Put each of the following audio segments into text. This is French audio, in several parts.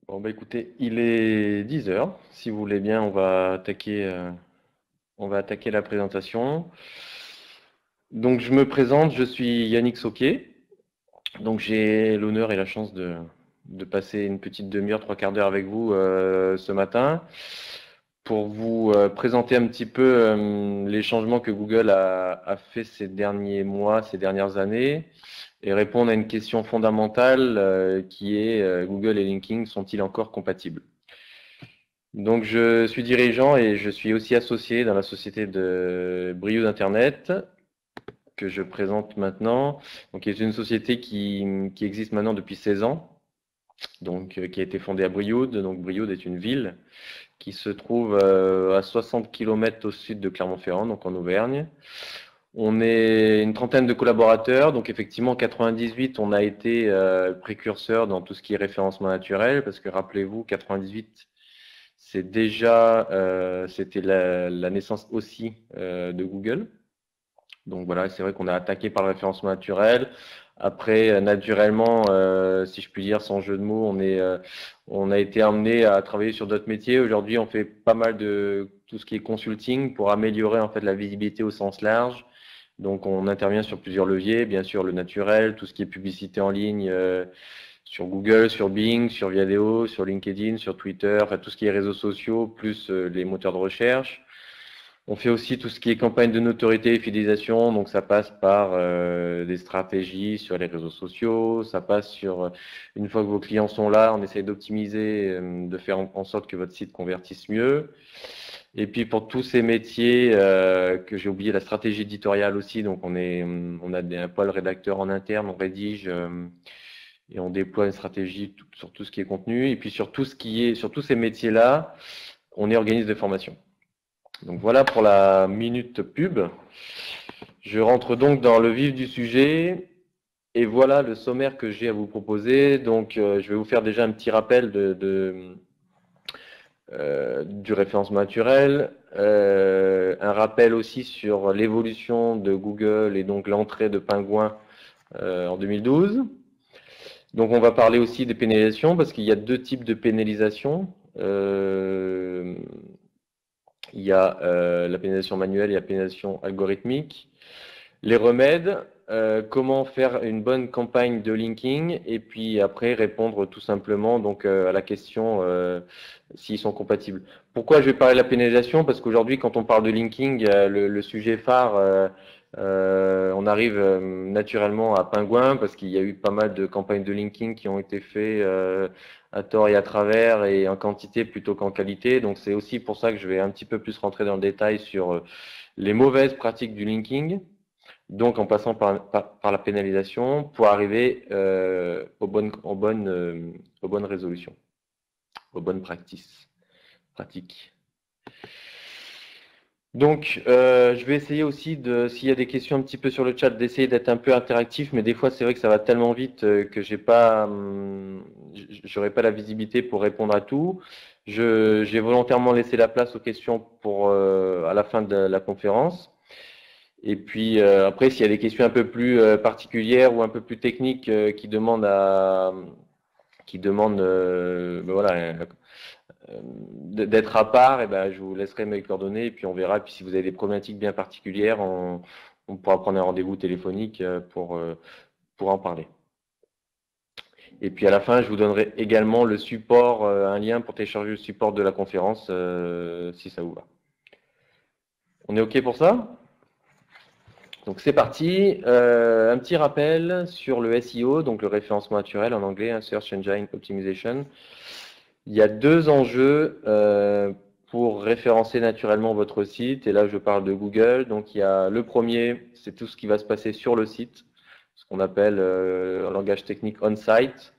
Bon, bah écoutez, il est 10 heures. Si vous voulez bien, on va attaquer la présentation. Donc, je me présente, je suis Yannick Sauquier. Donc, j'ai l'honneur et la chance de passer une petite demi-heure, trois quarts d'heure avec vous ce matin pour vous présenter un petit peu les changements que Google a fait ces derniers mois, ces dernières années, et répondre à une question fondamentale qui est Google et LinkedIn sont-ils encore compatibles? Donc, je suis dirigeant et je suis aussi associé dans la société de Brioude Internet que je présente maintenant. Donc, qui est une société qui existe maintenant depuis 16 ans, donc qui a été fondée à Brioude. Donc, Brioude est une ville qui se trouve à 60 km au sud de Clermont-Ferrand, donc en Auvergne. On est une trentaine de collaborateurs, donc effectivement en 98, on a été précurseur dans tout ce qui est référencement naturel, parce que rappelez-vous, 98, c'était la naissance aussi de Google. Donc voilà, c'est vrai qu'on a attaqué par le référencement naturel. Après, naturellement, si je puis dire, sans jeu de mots, on a été amené à travailler sur d'autres métiers. Aujourd'hui, on fait pas mal de tout ce qui est consulting pour améliorer en fait la visibilité au sens large. Donc, on intervient sur plusieurs leviers, bien sûr le naturel, tout ce qui est publicité en ligne sur Google, sur Bing, sur Viadeo, sur LinkedIn, sur Twitter, enfin tout ce qui est réseaux sociaux, plus les moteurs de recherche. On fait aussi tout ce qui est campagne de notoriété et fidélisation, donc ça passe par des stratégies sur les réseaux sociaux, ça passe sur, une fois que vos clients sont là, on essaye d'optimiser, de faire en sorte que votre site convertisse mieux. Et puis pour tous ces métiers que j'ai oublié, la stratégie éditoriale aussi, donc on a un pôle rédacteur en interne, on rédige et on déploie une stratégie sur tout ce qui est contenu. Et puis sur tous ces métiers-là, on est organisme de formation. Donc voilà pour la minute pub. Je rentre donc dans le vif du sujet et voilà le sommaire que j'ai à vous proposer. Donc je vais vous faire déjà un petit rappel du référencement naturel, un rappel aussi sur l'évolution de Google et donc l'entrée de Penguin en 2012. Donc on va parler aussi des pénalisations parce qu'il y a deux types de pénalisation. Il y a la pénalisation manuelle et la pénalisation algorithmique. Les remèdes, comment faire une bonne campagne de linking et puis après répondre tout simplement donc, à la question s'ils sont compatibles. Pourquoi je vais parler de la pénalisation? Parce qu'aujourd'hui, quand on parle de linking, le sujet phare, on arrive naturellement à Penguin parce qu'il y a eu pas mal de campagnes de linking qui ont été faites à tort et à travers et en quantité plutôt qu'en qualité. Donc c'est aussi pour ça que je vais un petit peu plus rentrer dans le détail sur les mauvaises pratiques du linking, donc en passant par la pénalisation pour arriver aux bonnes résolutions, aux bonnes pratiques. Donc, je vais essayer aussi s'il y a des questions un petit peu sur le chat, d'essayer d'être un peu interactif, mais des fois c'est vrai que ça va tellement vite que j'aurai pas la visibilité pour répondre à tout. J'ai volontairement laissé la place aux questions pour à la fin de la conférence. Et puis après, s'il y a des questions un peu plus particulières ou un peu plus techniques qui demandent ben voilà, d'être à part, et ben, je vous laisserai mes coordonnées et puis on verra. Et puis si vous avez des problématiques bien particulières, on pourra prendre un rendez-vous téléphonique pour en parler. Et puis à la fin, je vous donnerai également le support, un lien pour télécharger le support de la conférence si ça vous va. On est OK pour ça? Donc c'est parti. Un petit rappel sur le SEO, donc le référencement naturel en anglais, Search Engine Optimization. Il y a deux enjeux pour référencer naturellement votre site. Et là, je parle de Google. Donc il y a le premier, c'est tout ce qui va se passer sur le site, ce qu'on appelle en langage technique on-site.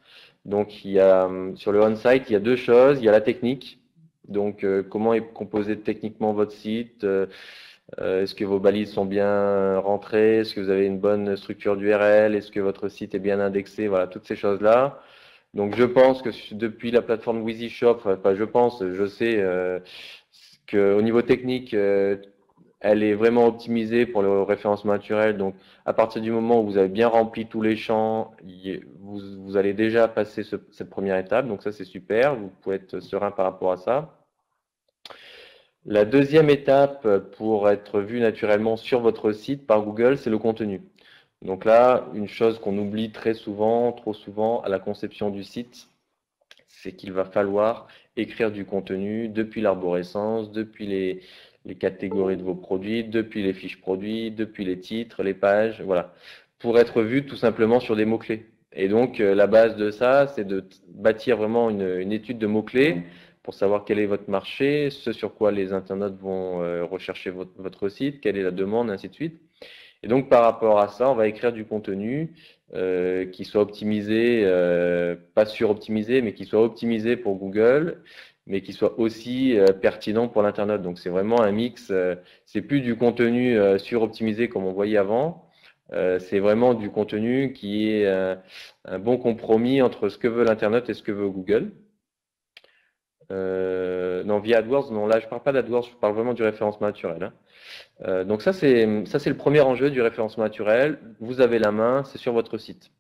Donc il y a sur le on-site, il y a deux choses. Il y a la technique. Donc comment est composé techniquement votre site? Est-ce que vos balises sont bien rentrées? Est-ce que vous avez une bonne structure d'URL? Est-ce que votre site est bien indexé? Voilà, toutes ces choses-là. Donc, je pense que depuis la plateforme WheezyShop, enfin, je sais qu'au niveau technique, elle est vraiment optimisée pour le référencement naturel. Donc, à partir du moment où vous avez bien rempli tous les champs, vous allez déjà passer cette première étape. Donc, ça, c'est super. Vous pouvez être serein par rapport à ça. La deuxième étape pour être vu naturellement sur votre site par Google, c'est le contenu. Donc là, une chose qu'on oublie très souvent, trop souvent, à la conception du site, c'est qu'il va falloir écrire du contenu depuis l'arborescence, depuis les catégories de vos produits, depuis les fiches produits, depuis les titres, les pages, voilà, pour être vu tout simplement sur des mots-clés. Et donc, la base de ça, c'est de bâtir vraiment une étude de mots-clés pour savoir quel est votre marché, ce sur quoi les internautes vont rechercher votre site, quelle est la demande, ainsi de suite. Et donc, par rapport à ça, on va écrire du contenu qui soit optimisé, pas suroptimisé, mais qui soit optimisé pour Google, mais qui soit aussi pertinent pour l'internaute. Donc, c'est vraiment un mix. C'est plus du contenu suroptimisé comme on voyait avant. C'est vraiment du contenu qui est un bon compromis entre ce que veut l'internaute et ce que veut Google. Non, via AdWords, non, là, je ne parle pas d'AdWords, je parle vraiment du référencement naturel. Hein. Donc ça, c'est le premier enjeu du référencement naturel. Vous avez la main, c'est sur votre site.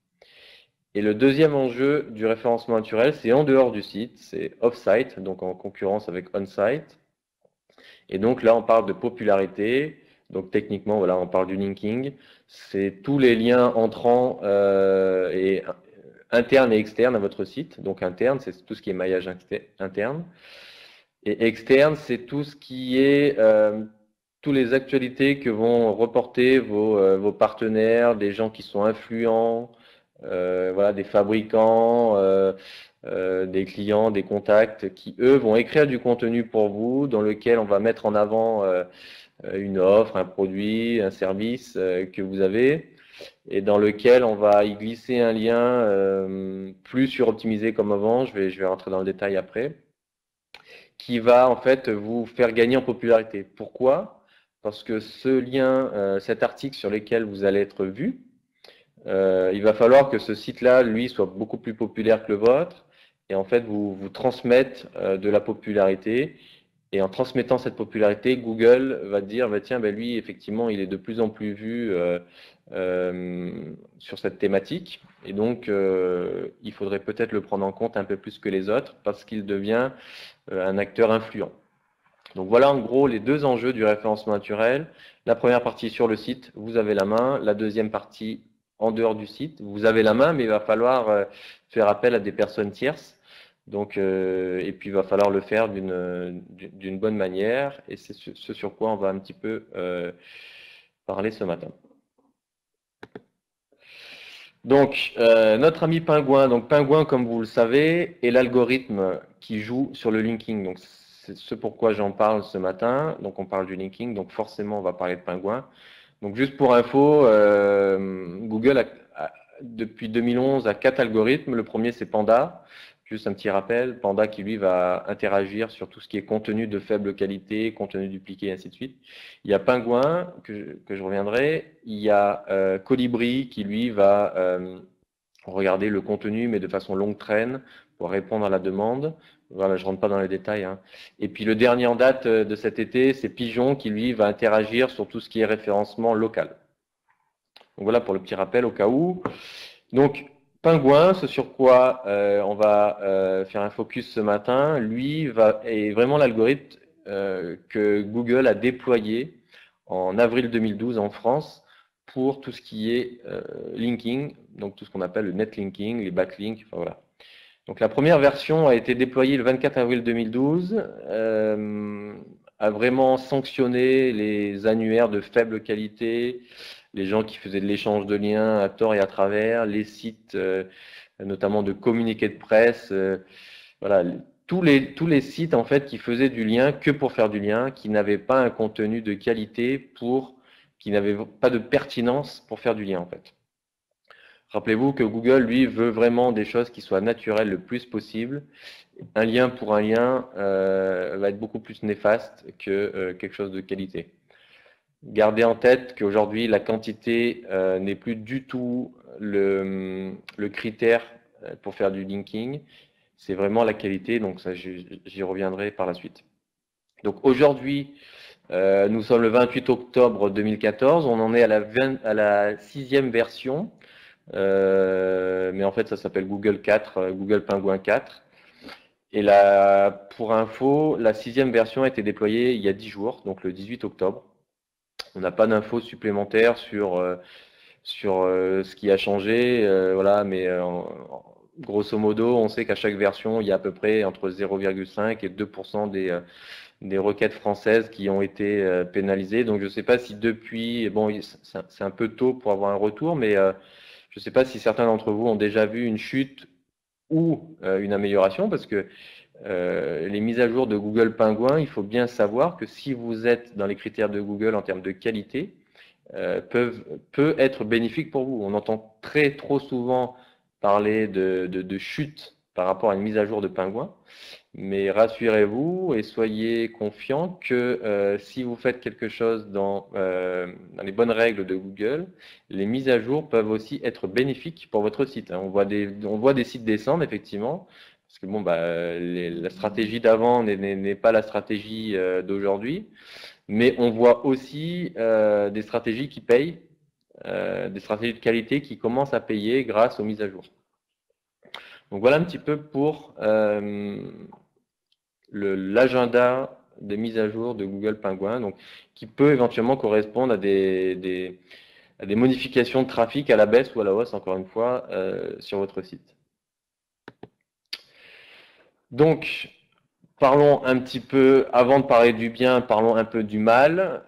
Et le deuxième enjeu du référencement naturel, c'est en dehors du site, c'est off-site, donc en concurrence avec on-site. Et donc là, on parle de popularité. Donc techniquement, voilà, on parle du linking. C'est tous les liens entrants et internes et externes à votre site. Donc interne, c'est tout ce qui est maillage interne. Et externe, c'est tout ce qui est toutes les actualités que vont reporter vos partenaires, des gens qui sont influents, voilà, des fabricants, des clients, des contacts qui, eux, vont écrire du contenu pour vous dans lequel on va mettre en avant une offre, un produit, un service que vous avez et dans lequel on va y glisser un lien plus suroptimisé comme avant. Je vais rentrer dans le détail après qui va en fait vous faire gagner en popularité. Pourquoi? Parce que ce lien, cet article sur lequel vous allez être vu, il va falloir que ce site-là, lui, soit beaucoup plus populaire que le vôtre et en fait vous transmettre de la popularité. Et en transmettant cette popularité, Google va dire, bah, tiens, bah, lui, effectivement, il est de plus en plus vu sur cette thématique. Et donc, il faudrait peut-être le prendre en compte un peu plus que les autres parce qu'il devient un acteur influent. Donc voilà en gros les deux enjeux du référencement naturel. La première partie sur le site, vous avez la main. La deuxième partie en dehors du site, vous avez la main, mais il va falloir faire appel à des personnes tierces. Donc, et puis il va falloir le faire d'une bonne manière. Et c'est ce sur quoi on va un petit peu parler ce matin. Donc, notre ami Pingouin. Donc, Pingouin, comme vous le savez, est l'algorithme qui joue sur le linking. Donc, c'est ce pourquoi j'en parle ce matin. Donc, on parle du linking. Donc, forcément, on va parler de Pingouin. Donc, juste pour info, Google, depuis 2011, a 4 algorithmes. Le premier, c'est Panda. Juste un petit rappel, Panda qui lui va interagir sur tout ce qui est contenu de faible qualité, contenu dupliqué, et ainsi de suite. Il y a Pingouin, que je reviendrai. Il y a Colibri qui lui va regarder le contenu, mais de façon longue traîne, pour répondre à la demande. Voilà, je ne rentre pas dans les détails. Hein. Et puis le dernier en date de cet été, c'est Pigeon qui lui va interagir sur tout ce qui est référencement local. Donc voilà pour le petit rappel au cas où. Donc, Pingouin, ce sur quoi on va faire un focus ce matin, lui est vraiment l'algorithme que Google a déployé en avril 2012 en France pour tout ce qui est linking, donc tout ce qu'on appelle le netlinking, les backlinks, enfin voilà. Donc la première version a été déployée le 24 avril 2012, a vraiment sanctionné les annuaires de faible qualité, les gens qui faisaient de l'échange de liens à tort et à travers, les sites notamment de communiqués de presse, voilà, tous les sites en fait qui faisaient du lien que pour faire du lien, qui n'avaient pas un contenu de qualité qui n'avaient pas de pertinence pour faire du lien en fait. Rappelez-vous que Google, lui, veut vraiment des choses qui soient naturelles le plus possible. Un lien pour un lien va être beaucoup plus néfaste que quelque chose de qualité. Gardez en tête qu'aujourd'hui, la quantité n'est plus du tout le critère pour faire du linking. C'est vraiment la qualité, donc ça, j'y reviendrai par la suite. Donc aujourd'hui, Nous sommes le 28 octobre 2014, on en est à la 6e version, mais en fait ça s'appelle Google 4, Google Penguin 4. Et là, pour info, la 6e version a été déployée il y a 10 jours, donc le 18 octobre. On n'a pas d'infos supplémentaires sur ce qui a changé, voilà, mais grosso modo, on sait qu'à chaque version, il y a à peu près entre 0,5 et 2% des requêtes françaises qui ont été pénalisées. Donc je ne sais pas si depuis, bon, c'est un peu tôt pour avoir un retour, mais je ne sais pas si certains d'entre vous ont déjà vu une chute ou une amélioration, parce que les mises à jour de Google Penguin, il faut bien savoir que si vous êtes dans les critères de Google en termes de qualité, peut être bénéfique pour vous. On entend trop souvent parler de chute par rapport à une mise à jour de Penguin, mais rassurez-vous et soyez confiants que si vous faites quelque chose dans les bonnes règles de Google, les mises à jour peuvent aussi être bénéfiques pour votre site. On voit des sites descendre, effectivement, parce que bon, la stratégie d'avant n'est pas la stratégie d'aujourd'hui, mais on voit aussi des stratégies qui payent, des stratégies de qualité qui commencent à payer grâce aux mises à jour. Donc voilà un petit peu pour l'agenda des mises à jour de Google Penguin, donc, qui peut éventuellement correspondre à des modifications de trafic à la baisse ou à la hausse, encore une fois, sur votre site. Donc, parlons un petit peu, avant de parler du bien, parlons un peu du mal.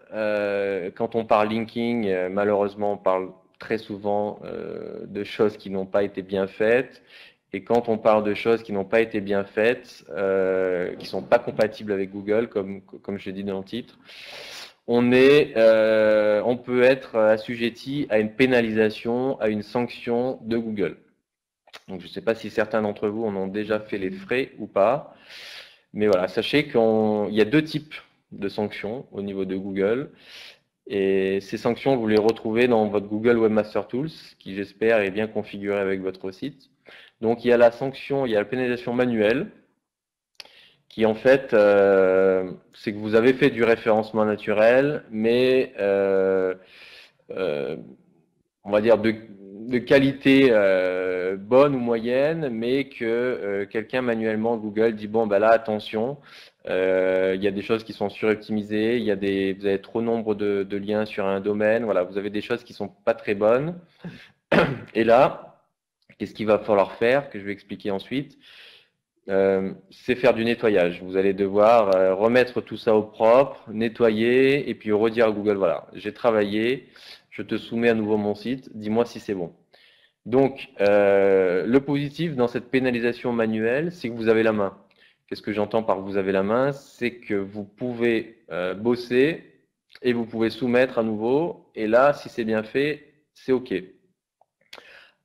Quand on parle linking, malheureusement, on parle très souvent de choses qui n'ont pas été bien faites. Et quand on parle de choses qui n'ont pas été bien faites, qui ne sont pas compatibles avec Google, comme je l'ai dit dans le titre, on peut être assujetti à une pénalisation, à une sanction de Google. Donc, je ne sais pas si certains d'entre vous en ont déjà fait les frais ou pas. Mais voilà, sachez qu'il y a 2 types de sanctions au niveau de Google. Et ces sanctions, vous les retrouvez dans votre Google Webmaster Tools, qui j'espère est bien configuré avec votre site. Donc il y a la sanction, il y a la pénalisation manuelle, qui en fait, c'est que vous avez fait du référencement naturel, mais on va dire de qualité bonne ou moyenne, mais que quelqu'un manuellement, Google, dit bon, là, attention, il y a des choses qui sont suroptimisées, vous avez trop nombre de liens sur un domaine, voilà, vous avez des choses qui sont pas très bonnes. Et là, qu'est-ce qu'il va falloir faire, que je vais expliquer ensuite, c'est faire du nettoyage. Vous allez devoir remettre tout ça au propre, nettoyer, et puis redire à Google, voilà, j'ai travaillé, je te soumets à nouveau mon site, dis-moi si c'est bon. Donc, le positif dans cette pénalisation manuelle, c'est que vous avez la main. Qu'est-ce que j'entends par vous avez la main? C'est que vous pouvez bosser et vous pouvez soumettre à nouveau. Et là, si c'est bien fait, c'est OK.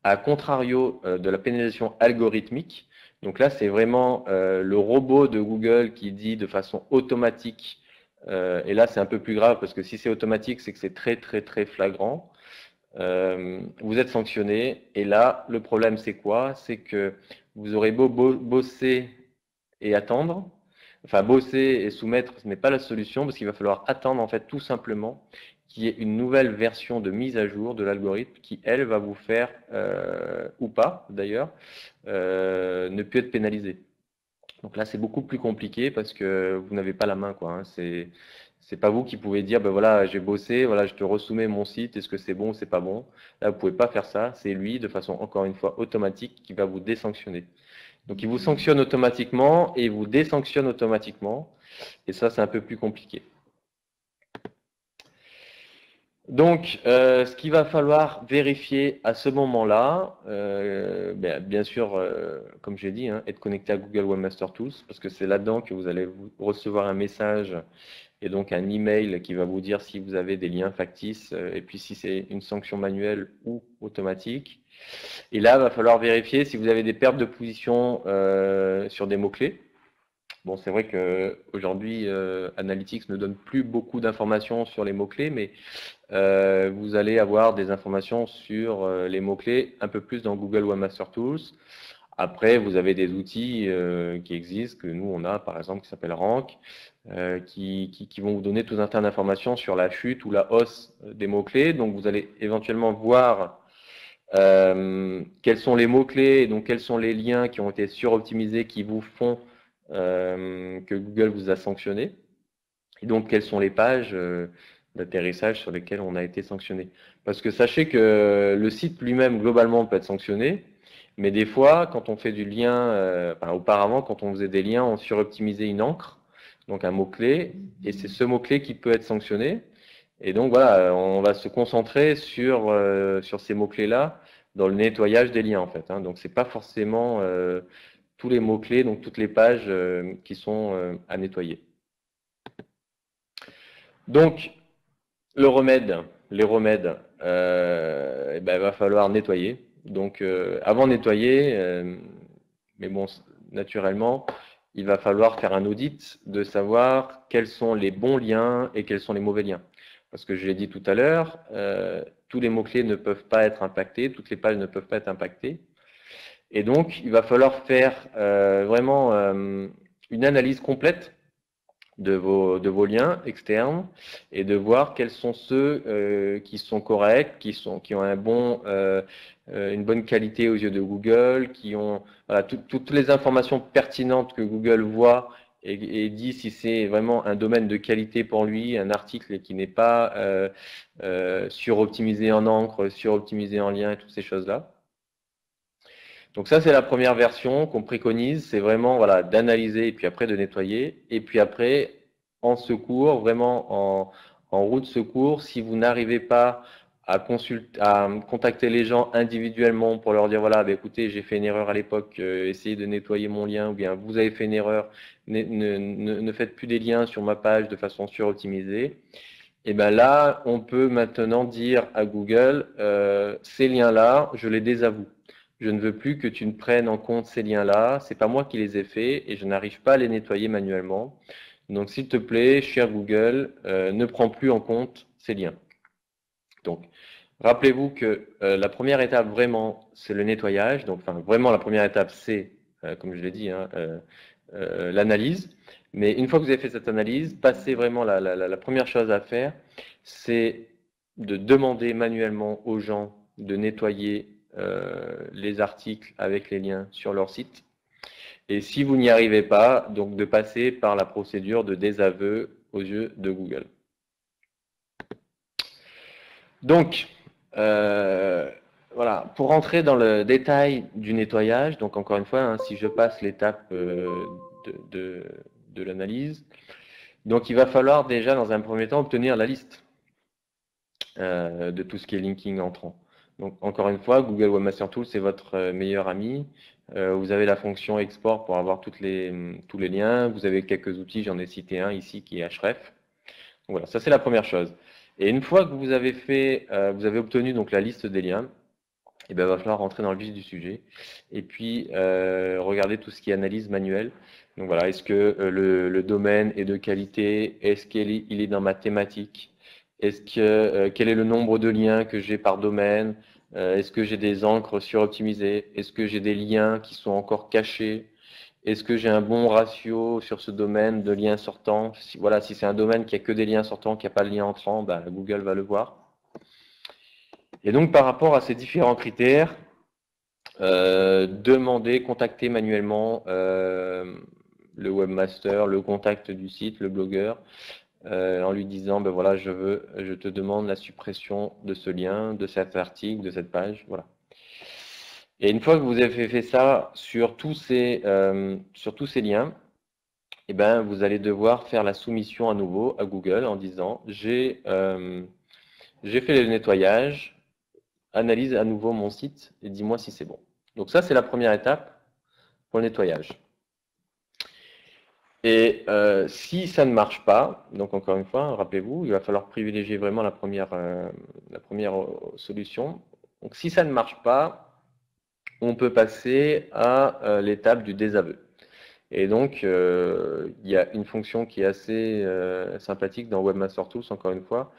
À contrario de la pénalisation algorithmique, donc là, c'est vraiment le robot de Google qui dit de façon automatique, et là, c'est un peu plus grave parce que si c'est automatique, c'est que c'est très, très, très flagrant. Vous êtes sanctionné. Et là, le problème, c'est quoi? C'est que vous aurez beau bosser et attendre. Enfin, bosser et soumettre, ce n'est pas la solution parce qu'il va falloir attendre, en fait, tout simplement qu'il y ait une nouvelle version de mise à jour de l'algorithme qui, elle, va vous faire, ou pas d'ailleurs, ne plus être pénalisé. Donc là, c'est beaucoup plus compliqué parce que vous n'avez pas la main, quoi. Hein. C'est pas vous qui pouvez dire, ben voilà, j'ai bossé, voilà, je te resoumets mon site, est-ce que c'est bon ou c'est pas bon? Là, vous pouvez pas faire ça. C'est lui, de façon encore une fois automatique, qui va vous désanctionner. Donc, il vous sanctionne automatiquement et il vous désanctionne automatiquement. Et ça, c'est un peu plus compliqué. Donc, ce qu'il va falloir vérifier à ce moment-là, bien sûr, comme j'ai dit, hein, être connecté à Google Webmaster Tools, parce que c'est là-dedans que vous allez recevoir un message et donc un email qui va vous dire si vous avez des liens factices et puis si c'est une sanction manuelle ou automatique. Et là, il va falloir vérifier si vous avez des pertes de position sur des mots-clés. Bon, c'est vrai qu'aujourd'hui, Analytics ne donne plus beaucoup d'informations sur les mots-clés, mais vous allez avoir des informations sur les mots-clés un peu plus dans Google Webmaster Tools. Après, vous avez des outils qui existent, que nous, on a, par exemple, qui s'appelle Rank, qui vont vous donner tout un tas d'informations sur la chute ou la hausse des mots-clés. Donc, vous allez éventuellement voir quels sont les mots-clés et donc quels sont les liens qui ont été suroptimisés qui vous font que Google vous a sanctionné. Et donc, quelles sont les pages d'atterrissage sur lesquelles on a été sanctionné. Parce que sachez que le site lui-même, globalement, peut être sanctionné, mais des fois, quand on fait du lien, auparavant, quand on faisait des liens, on suroptimisait une encre, donc un mot-clé, et c'est ce mot-clé qui peut être sanctionné. Et donc, voilà, on va se concentrer sur ces mots-clés-là dans le nettoyage des liens, en fait. Hein. Donc, c'est pas forcément tous les mots-clés, donc toutes les pages qui sont à nettoyer. Donc, les remèdes, il va falloir nettoyer. Donc, avant de nettoyer, mais bon, naturellement, il va falloir faire un audit de savoir quels sont les bons liens et quels sont les mauvais liens. Parce que je l'ai dit tout à l'heure, tous les mots-clés ne peuvent pas être impactés, toutes les pages ne peuvent pas être impactées. Et donc, il va falloir faire vraiment une analyse complète de vos liens externes et de voir quels sont ceux qui sont corrects, qui ont une bonne qualité aux yeux de Google, qui ont voilà, toutes les informations pertinentes que Google voit et dit si c'est vraiment un domaine de qualité pour lui, un article qui n'est pas suroptimisé en encre, suroptimisé en lien et toutes ces choses-là. Donc ça, c'est la première version qu'on préconise, c'est vraiment voilà, d'analyser et puis après de nettoyer. Et puis après, en secours, vraiment en route secours, si vous n'arrivez pas à contacter les gens individuellement pour leur dire voilà, bah, écoutez, j'ai fait une erreur à l'époque, essayez de nettoyer mon lien, ou bien vous avez fait une erreur, ne faites plus des liens sur ma page de façon suroptimisée. Et bien là, on peut maintenant dire à Google, ces liens-là, je les désavoue. Je ne veux plus que tu ne prennes en compte ces liens-là. C'est pas moi qui les ai faits et je n'arrive pas à les nettoyer manuellement. Donc, s'il te plaît, cher Google, ne prends plus en compte ces liens. Donc, rappelez-vous que la première étape vraiment, c'est le nettoyage. Donc, vraiment, la première étape, c'est, comme je l'ai dit, hein, l'analyse. Mais une fois que vous avez fait cette analyse, passez vraiment la première chose à faire, c'est de demander manuellement aux gens de nettoyer les articles avec les liens sur leur site. Et si vous n'y arrivez pas, donc de passer par la procédure de désaveu aux yeux de Google. Donc, voilà, pour rentrer dans le détail du nettoyage, donc encore une fois, hein, si je passe l'étape de l'analyse, donc il va falloir déjà dans un premier temps obtenir la liste de tout ce qui est linking entrant. Donc encore une fois, Google Webmaster Tools, c'est votre meilleur ami. Vous avez la fonction export pour avoir tous les liens. Vous avez quelques outils, j'en ai cité un ici qui est Href. Donc voilà, ça c'est la première chose. Et une fois que vous avez obtenu donc la liste des liens, il va falloir rentrer dans le vif du sujet et puis regarder tout ce qui est analyse manuelle. Donc voilà, est-ce que le domaine est de qualité? Est-ce qu'il est dans ma thématique? Quel est le nombre de liens que j'ai par domaine? Est-ce que j'ai des encres suroptimisées? Est-ce que j'ai des liens qui sont encore cachés? Est-ce que j'ai un bon ratio sur ce domaine de liens sortants? Si c'est un domaine qui a que des liens sortants, qui n'a pas de lien entrant, Google va le voir. Et donc, par rapport à ces différents critères, contacter manuellement le webmaster, le contact du site, le blogueur, en lui disant, voilà, je te demande la suppression de ce lien, de cet article, de cette page, voilà. Et une fois que vous avez fait ça sur tous ces liens, vous allez devoir faire la soumission à nouveau à Google en disant, j'ai fait le nettoyage, analyse à nouveau mon site et dis-moi si c'est bon. Donc ça, c'est la première étape pour le nettoyage. Et si ça ne marche pas, donc encore une fois, rappelez-vous, il va falloir privilégier vraiment la première solution. Donc si ça ne marche pas, on peut passer à l'étape du désaveu. Et donc, il y a une fonction qui est assez sympathique dans Webmaster Tools, encore une fois,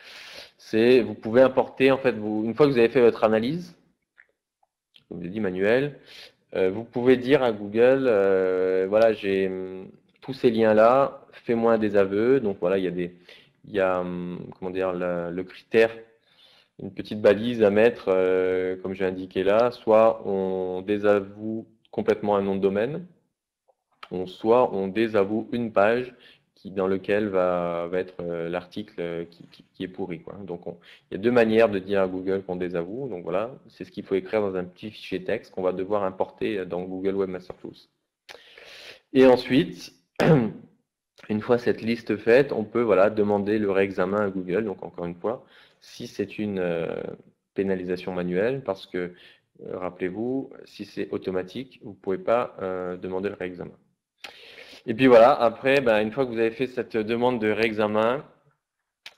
c'est vous pouvez importer, en fait, une fois que vous avez fait votre analyse, comme je l'ai dit, manuelle, vous pouvez dire à Google, voilà, j'ai tous ces liens-là, fais-moi un désaveu. Donc voilà, il y a comment dire, le critère, une petite balise à mettre, comme j'ai indiqué là. Soit on désavoue complètement un nom de domaine, soit on désavoue une page dans lequel va être l'article qui est pourri, quoi. Donc il y a deux manières de dire à Google qu'on désavoue. Donc voilà, c'est ce qu'il faut écrire dans un petit fichier texte qu'on va devoir importer dans Google Webmaster Tools. Et ensuite, une fois cette liste faite, on peut voilà, demander le réexamen à Google. Donc encore une fois, si c'est une pénalisation manuelle, parce que rappelez-vous, si c'est automatique, vous ne pouvez pas demander le réexamen. Et puis voilà, après, une fois que vous avez fait cette demande de réexamen,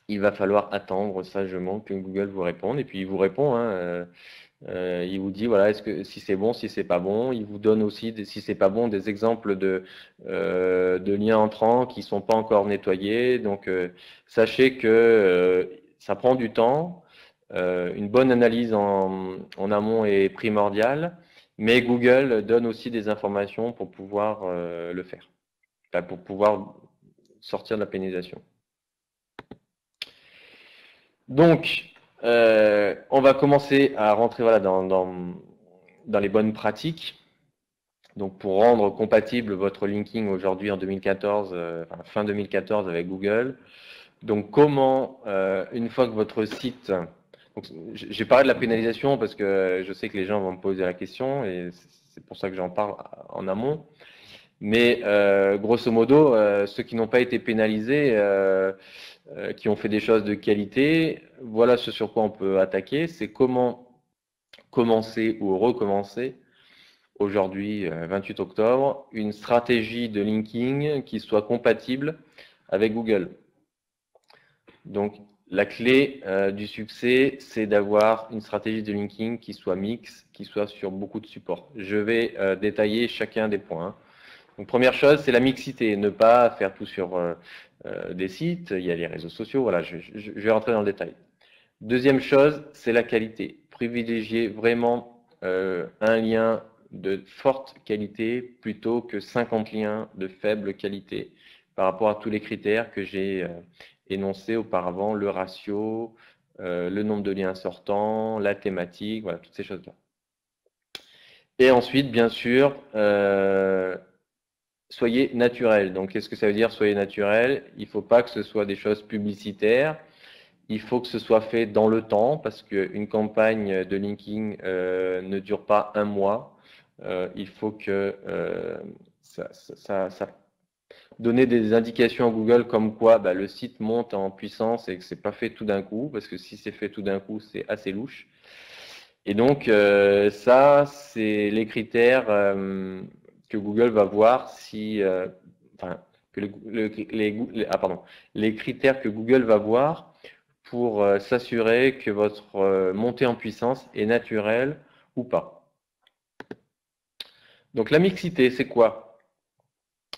il va falloir attendre sagement que Google vous réponde. Et puis il vous répond, hein, il vous dit voilà, est-ce que si c'est bon, si c'est pas bon. Il vous donne aussi, si c'est pas bon, des exemples de liens entrants qui sont pas encore nettoyés. Donc sachez que ça prend du temps. Une bonne analyse en amont est primordiale, mais Google donne aussi des informations pour pouvoir le faire, pour pouvoir sortir de la pénalisation. Donc, on va commencer à rentrer voilà, dans les bonnes pratiques. Donc, pour rendre compatible votre linking aujourd'hui en 2014, fin 2014 avec Google. Donc, comment, une fois que votre site... J'ai parlé de la pénalisation parce que je sais que les gens vont me poser la question et c'est pour ça que j'en parle en amont. Mais grosso modo, ceux qui n'ont pas été pénalisés, qui ont fait des choses de qualité, voilà ce sur quoi on peut attaquer, c'est comment commencer ou recommencer aujourd'hui, 28 octobre, une stratégie de linking qui soit compatible avec Google. Donc, la clé du succès, c'est d'avoir une stratégie de linking qui soit mixte, qui soit sur beaucoup de supports. Je vais détailler chacun des points. Donc, première chose, c'est la mixité, ne pas faire tout sur des sites, il y a les réseaux sociaux, voilà, je vais rentrer dans le détail. Deuxième chose, c'est la qualité. Privilégier vraiment un lien de forte qualité plutôt que 50 liens de faible qualité par rapport à tous les critères que j'ai énoncés auparavant, le ratio, le nombre de liens sortants, la thématique, voilà, toutes ces choses-là. Et ensuite, bien sûr, soyez naturel. Donc, qu'est-ce que ça veut dire, soyez naturel? Il ne faut pas que ce soit des choses publicitaires. Il faut que ce soit fait dans le temps parce qu'une campagne de linking ne dure pas un mois. Il faut que ça donner des indications à Google comme quoi le site monte en puissance et que c'est pas fait tout d'un coup, parce que si c'est fait tout d'un coup, c'est assez louche. Et donc ça, c'est les critères que Google va voir si, que les critères que Google va voir pour s'assurer que votre montée en puissance est naturelle ou pas. Donc la mixité, c'est quoi?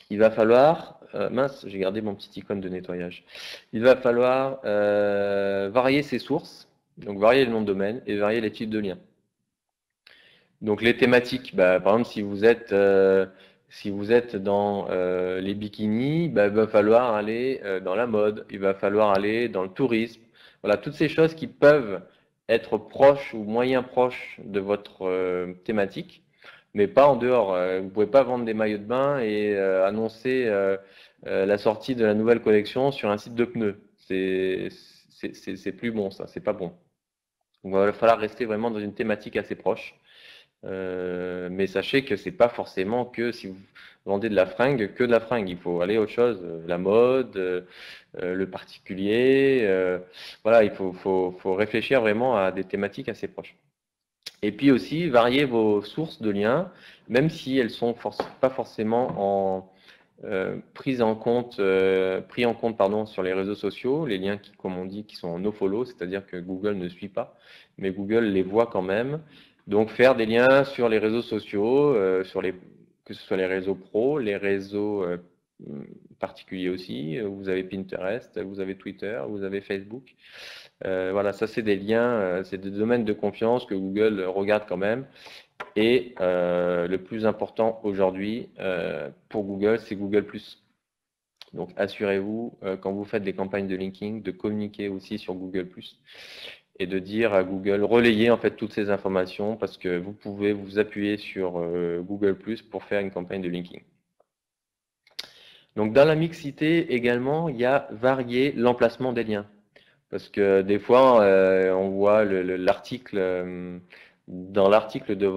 Il va falloir, mince, j'ai gardé mon petit icône de nettoyage. Il va falloir varier ses sources, donc varier le nom de domaine et varier les types de liens. Donc les thématiques, par exemple, si vous êtes dans les bikinis, il va falloir aller dans la mode, il va falloir aller dans le tourisme. Voilà, toutes ces choses qui peuvent être proches ou moyen proches de votre thématique, mais pas en dehors. Vous ne pouvez pas vendre des maillots de bain et annoncer la sortie de la nouvelle collection sur un site de pneus. C'est plus bon, ça, c'est pas bon. Donc, il va falloir rester vraiment dans une thématique assez proche. Mais sachez que c'est pas forcément que si vous vendez de la fringue, que de la fringue. Il faut aller à autre chose, la mode, le particulier. Voilà, il faut réfléchir vraiment à des thématiques assez proches. Et puis aussi, varier vos sources de liens, même si elles sont pas forcément pris en compte sur les réseaux sociaux, les liens qui, comme on dit, qui sont en nofollow, c'est-à-dire que Google ne suit pas, mais Google les voit quand même. Donc faire des liens sur les réseaux sociaux, que ce soit les réseaux pro, les réseaux particuliers aussi. Vous avez Pinterest, vous avez Twitter, vous avez Facebook. Voilà, ça c'est des liens, c'est des domaines de confiance que Google regarde quand même. Et le plus important aujourd'hui pour Google, c'est Google+. Donc assurez-vous, quand vous faites des campagnes de linking, de communiquer aussi sur Google+, et de dire à Google, relayer en fait toutes ces informations, parce que vous pouvez vous appuyer sur Google+, pour faire une campagne de linking. Donc dans la mixité également, il y a varier l'emplacement des liens. Parce que des fois, on voit l'article dans l'article de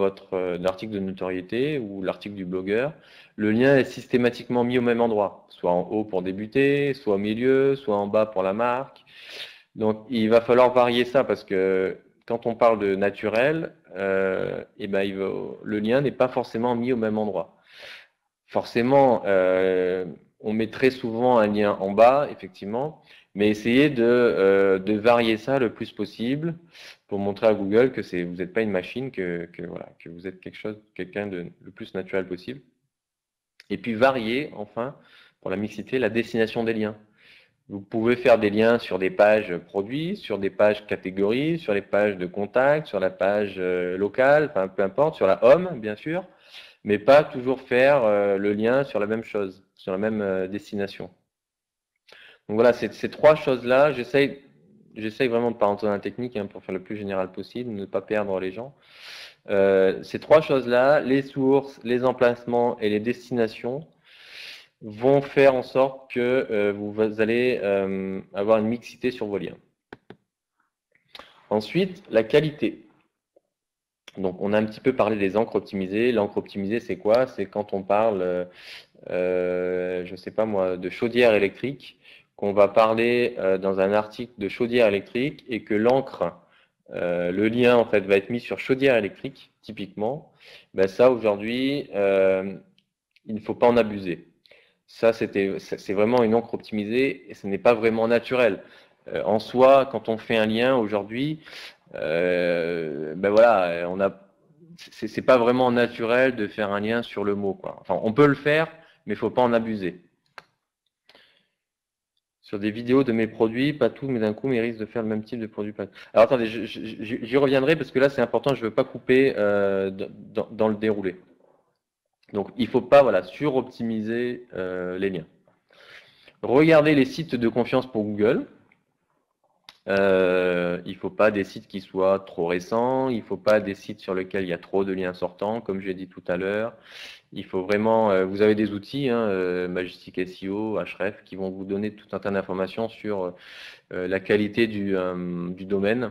l'article de notoriété ou l'article du blogueur, le lien est systématiquement mis au même endroit, soit en haut pour débuter, soit au milieu, soit en bas pour la marque. Donc il va falloir varier ça parce que quand on parle de naturel, et ben, le lien n'est pas forcément mis au même endroit. Forcément, on met très souvent un lien en bas, effectivement, mais essayez de varier ça le plus possible pour montrer à Google que vous n'êtes pas une machine, voilà, que vous êtes quelqu'un de le plus naturel possible. Et puis varier, enfin, pour la mixité, la destination des liens. Vous pouvez faire des liens sur des pages produits, sur des pages catégories, sur les pages de contact, sur la page locale, enfin peu importe, sur la home, bien sûr, mais pas toujours faire le lien sur la même chose, sur la même destination. Donc voilà, ces trois choses-là, j'essaye vraiment de ne pas rentrer dans la technique pour faire le plus général possible, ne pas perdre les gens. Ces trois choses-là, les sources, les emplacements et les destinations, vont faire en sorte que vous allez avoir une mixité sur vos liens. Ensuite, la qualité. Donc, on a un petit peu parlé des encres optimisées. L'encre optimisée, c'est quoi? C'est quand on parle, je ne sais pas moi, de chaudière électrique, qu'on va parler dans un article de chaudière électrique et que l'encre, le lien en fait va être mis sur chaudière électrique, typiquement. Ben ça, aujourd'hui, il ne faut pas en abuser. Ça, c'est vraiment une encre optimisée et ce n'est pas vraiment naturel. En soi, quand on fait un lien aujourd'hui, ben voilà, c'est pas vraiment naturel de faire un lien sur le mot, quoi. Enfin, on peut le faire, mais il faut pas en abuser. Sur des vidéos de mes produits, pas tout, mais d'un coup, mais risque de faire le même type de produit. Alors attendez, j'y reviendrai parce que là, c'est important, je ne veux pas couper dans le déroulé. Donc, il ne faut pas voilà, suroptimiser les liens. Regardez les sites de confiance pour Google. Il ne faut pas des sites qui soient trop récents, il ne faut pas des sites sur lesquels il y a trop de liens sortants, comme j'ai dit tout à l'heure. Il faut vraiment, vous avez des outils, Majestic SEO, Ahref, qui vont vous donner tout un tas d'informations sur la qualité du domaine,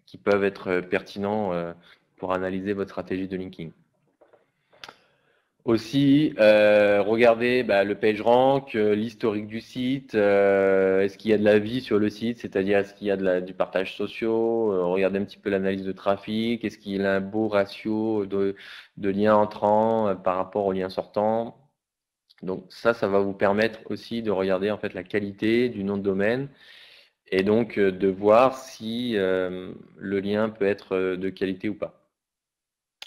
qui peuvent être pertinents pour analyser votre stratégie de linking. Aussi, regardez le PageRank, l'historique du site, est-ce qu'il y a de la vie sur le site, c'est-à-dire est-ce qu'il y a du partage social, regardez un petit peu l'analyse de trafic, est-ce qu'il y a un beau ratio de liens entrants par rapport aux liens sortants. Donc ça va vous permettre aussi de regarder en fait la qualité du nom de domaine et donc de voir si le lien peut être de qualité ou pas.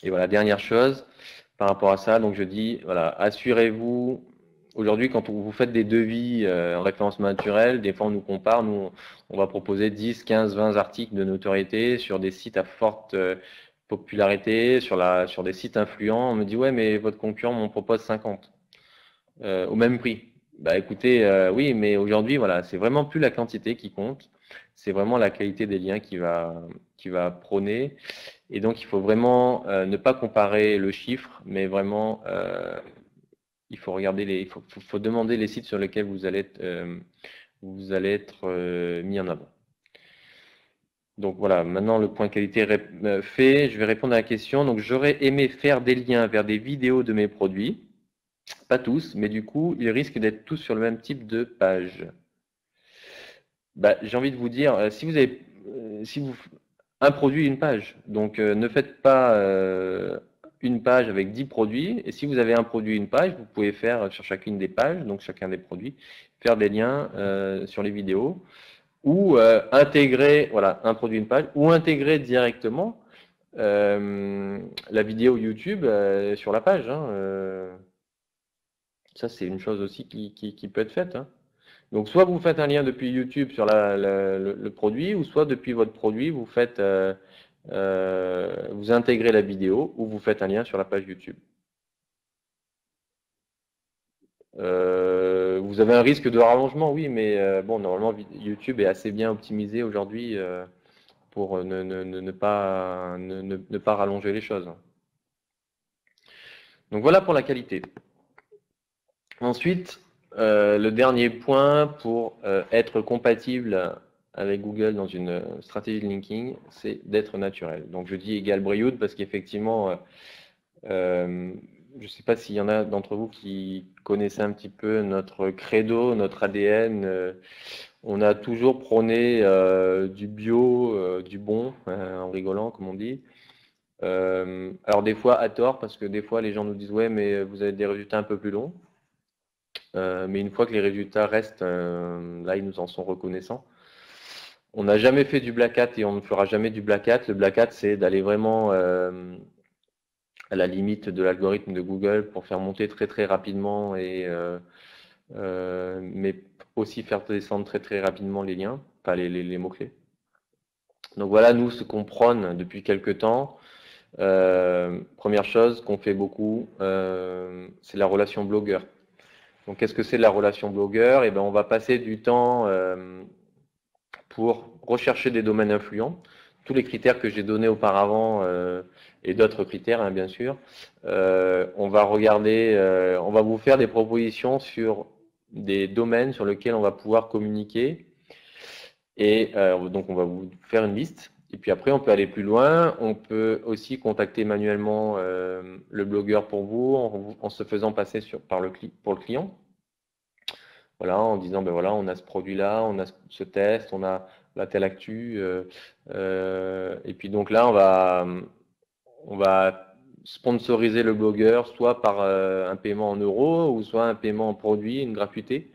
Et voilà, dernière chose, par rapport à ça, donc je dis, voilà, assurez-vous, aujourd'hui quand vous faites des devis en référencement naturel, des fois on nous compare, nous on va proposer 10, 15, 20 articles de notoriété sur des sites à forte popularité, sur des sites influents, on me dit ouais mais votre concurrent m'en propose 50 au même prix. Bah écoutez, oui, mais aujourd'hui, voilà, c'est vraiment plus la quantité qui compte, c'est vraiment la qualité des liens qui va prôner. Et donc, il faut vraiment ne pas comparer le chiffre, mais vraiment, il faut regarder il faut demander les sites sur lesquels vous allez être mis en avant. Donc voilà, maintenant le point qualité fait, je vais répondre à la question. Donc, j'aurais aimé faire des liens vers des vidéos de mes produits. Pas tous, mais du coup, ils risquent d'être tous sur le même type de page. J'ai envie de vous dire, si vous avez un produit, une page. Donc, ne faites pas une page avec 10 produits. Et si vous avez un produit, une page, vous pouvez faire sur chacune des pages, donc chacun des produits, faire des liens sur les vidéos ou intégrer, voilà, un produit, une page, ou intégrer directement la vidéo YouTube sur la page. Ça, c'est une chose aussi qui peut être faite, hein. Donc, soit vous faites un lien depuis YouTube sur le produit, ou soit depuis votre produit, vous faites, vous intégrez la vidéo, ou vous faites un lien sur la page YouTube. Vous avez un risque de rallongement, oui, mais bon, normalement, YouTube est assez bien optimisé aujourd'hui pour ne pas rallonger les choses. Donc voilà pour la qualité. Ensuite, le dernier point pour être compatible avec Google dans une stratégie de linking, c'est d'être naturel. Donc je dis égal Brioude parce qu'effectivement, je ne sais pas s'il y en a d'entre vous qui connaissaient un petit peu notre credo, notre ADN. On a toujours prôné du bio, du bon, en rigolant comme on dit. Alors des fois à tort, parce que des fois les gens nous disent ouais mais vous avez des résultats un peu plus longs. Mais une fois que les résultats restent, là ils nous en sont reconnaissants. On n'a jamais fait du black hat et on ne fera jamais du black hat. Le black hat c'est d'aller vraiment à la limite de l'algorithme de Google pour faire monter très très rapidement mais aussi faire descendre très très rapidement les liens, pas les mots-clés. Donc voilà, nous, ce qu'on prône depuis quelques temps, première chose qu'on fait beaucoup, c'est la relation blogueur. Donc qu'est-ce que c'est la relation blogueur? Eh ben, on va passer du temps pour rechercher des domaines influents. Tous les critères que j'ai donnés auparavant et d'autres critères, hein, bien sûr. On va regarder, on va vous faire des propositions sur des domaines sur lesquels on va pouvoir communiquer. Et donc, on va vous faire une liste. Et puis après, on peut aller plus loin. On peut aussi contacter manuellement le blogueur pour vous en se faisant passer pour le client. Voilà, en disant, ben voilà, on a ce produit-là, on a ce test, on a la telle actu. Et puis donc là, on va sponsoriser le blogueur, soit par un paiement en euros, ou soit un paiement en produit, une gratuité,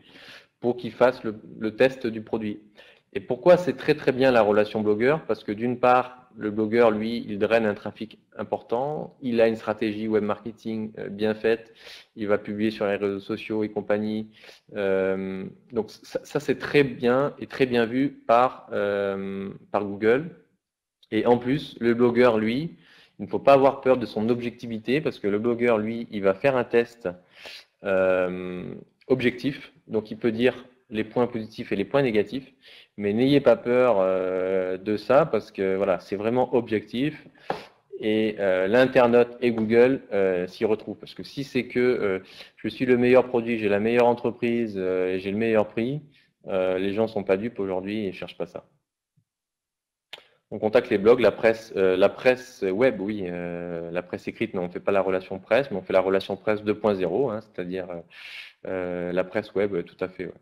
pour qu'il fasse le test du produit. Et pourquoi c'est très très bien la relation blogueur? Parce que d'une part, le blogueur, lui, il draine un trafic important, il a une stratégie web marketing bien faite, il va publier sur les réseaux sociaux et compagnie. Donc ça c'est très bien et très bien vu par Google. Et en plus, le blogueur, lui, il ne faut pas avoir peur de son objectivité parce que le blogueur, lui, il va faire un test objectif. Donc, il peut dire les points positifs et les points négatifs, mais n'ayez pas peur de ça parce que voilà, c'est vraiment objectif et l'internaute et Google s'y retrouvent. Parce que si c'est que je suis le meilleur produit, j'ai la meilleure entreprise et j'ai le meilleur prix, les gens sont pas dupes aujourd'hui et ne cherchent pas ça. On contacte les blogs, la presse web, oui, la presse écrite, non, on ne fait pas la relation presse, mais on fait la relation presse 2.0, hein, c'est-à-dire la presse web, tout à fait. Ouais.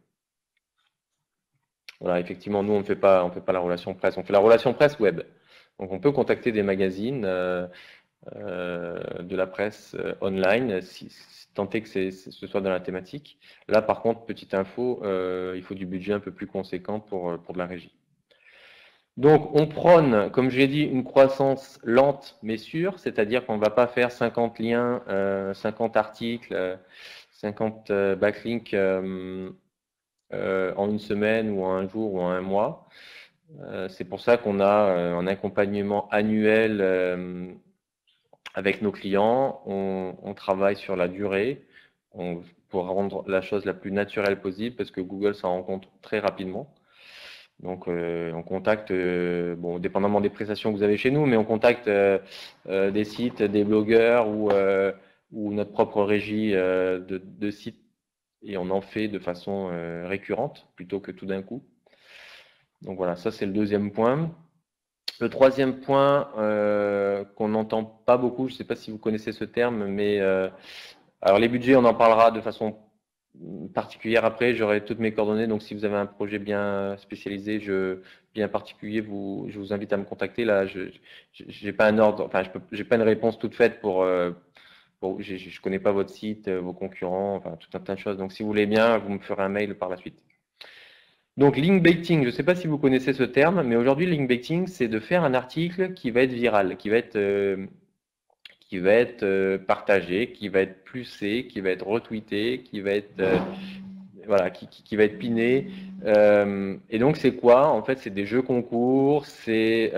Voilà, effectivement, nous, on ne fait pas la relation presse, on fait la relation presse web. Donc, on peut contacter des magazines de la presse online, si tant est que ce soit dans la thématique. Là, par contre, petite info, il faut du budget un peu plus conséquent pour de la régie. Donc, on prône, comme j'ai dit, une croissance lente mais sûre, c'est-à-dire qu'on ne va pas faire 50 liens, 50 articles, 50 backlinks en une semaine ou en un jour ou en un mois. C'est pour ça qu'on a un accompagnement annuel avec nos clients. On travaille sur la durée pour rendre la chose la plus naturelle possible parce que Google s'en rend compte très rapidement. Donc, on contacte, bon, dépendamment des prestations que vous avez chez nous, mais on contacte des sites, des blogueurs ou notre propre régie de sites et on en fait de façon récurrente plutôt que tout d'un coup. Donc voilà, ça c'est le deuxième point. Le troisième point qu'on n'entend pas beaucoup, je ne sais pas si vous connaissez ce terme, mais alors les budgets, on en parlera de façon particulière après, j'aurai toutes mes coordonnées, donc si vous avez un projet bien spécialisé, bien particulier, je vous invite à me contacter. Là, je n'ai pas un ordre, enfin, j'ai pas une réponse toute faite je connais pas votre site, vos concurrents, enfin, tout un tas de choses. Donc, si vous voulez bien, vous me ferez un mail par la suite. Donc, link baiting, je ne sais pas si vous connaissez ce terme, mais aujourd'hui, link baiting, c'est de faire un article qui va être viral, qui va qui va être partagé, qui va être plusé, qui va être retweeté, qui va être voilà, qui va être piné. Et donc c'est quoi? En fait, c'est des jeux concours, c'est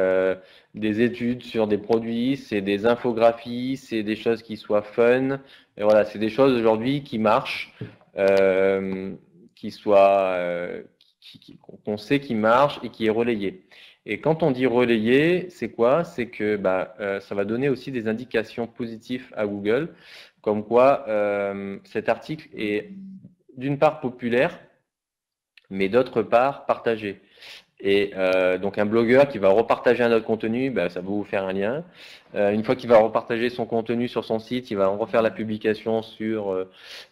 des études sur des produits, c'est des infographies, c'est des choses qui soient fun. Et voilà, c'est des choses aujourd'hui qui marchent, qui soient, qu'on sait qui marchent et qui est relayé. Et quand on dit relayer, c'est quoi? C'est que ça va donner aussi des indications positives à Google, comme quoi cet article est d'une part populaire, mais d'autre part partagé. Et donc un blogueur qui va repartager un autre contenu, ça va vous faire un lien. Une fois qu'il va repartager son contenu sur son site, il va en refaire la publication sur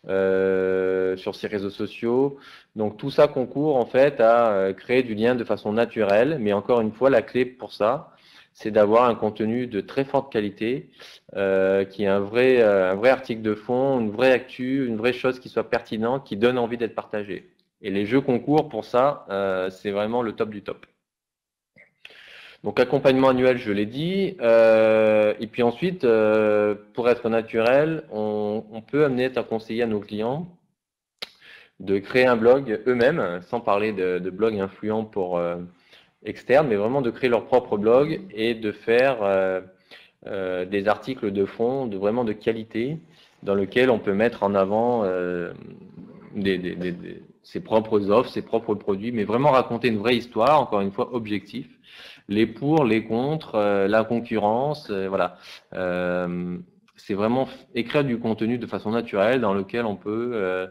ses réseaux sociaux. Donc tout ça concourt en fait à créer du lien de façon naturelle. Mais encore une fois, la clé pour ça, c'est d'avoir un contenu de très forte qualité, qui est un vrai article de fond, une vraie actu, une vraie chose qui soit pertinente, qui donne envie d'être partagée. Et les jeux concours, pour ça, c'est vraiment le top du top. Donc accompagnement annuel, je l'ai dit. Et puis ensuite, pour être naturel, on peut amener à conseiller à nos clients de créer un blog eux-mêmes, sans parler de blog influent pour externe, mais vraiment de créer leur propre blog et de faire des articles de fond, vraiment de qualité, dans lequel on peut mettre en avant ses propres offres, ses propres produits, mais vraiment raconter une vraie histoire, encore une fois objectif, les pour, les contre, la concurrence, voilà. C'est vraiment écrire du contenu de façon naturelle dans lequel on peut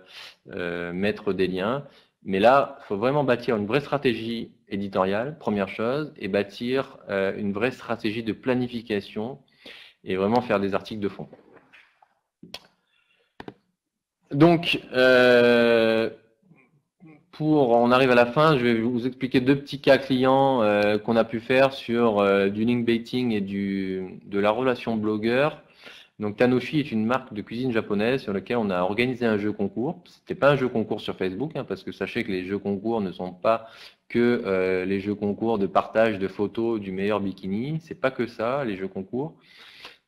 mettre des liens. Mais là, il faut vraiment bâtir une vraie stratégie éditoriale, première chose, et bâtir une vraie stratégie de planification et vraiment faire des articles de fond. Donc, on arrive à la fin, je vais vous expliquer 2 petits cas clients qu'on a pu faire sur du link baiting et de la relation blogueur. Donc Tanoshi est une marque de cuisine japonaise sur laquelle on a organisé un jeu concours. C'était pas un jeu concours sur Facebook, parce que sachez que les jeux concours ne sont pas que les jeux concours de partage de photos du meilleur bikini. C'est pas que ça, les jeux concours.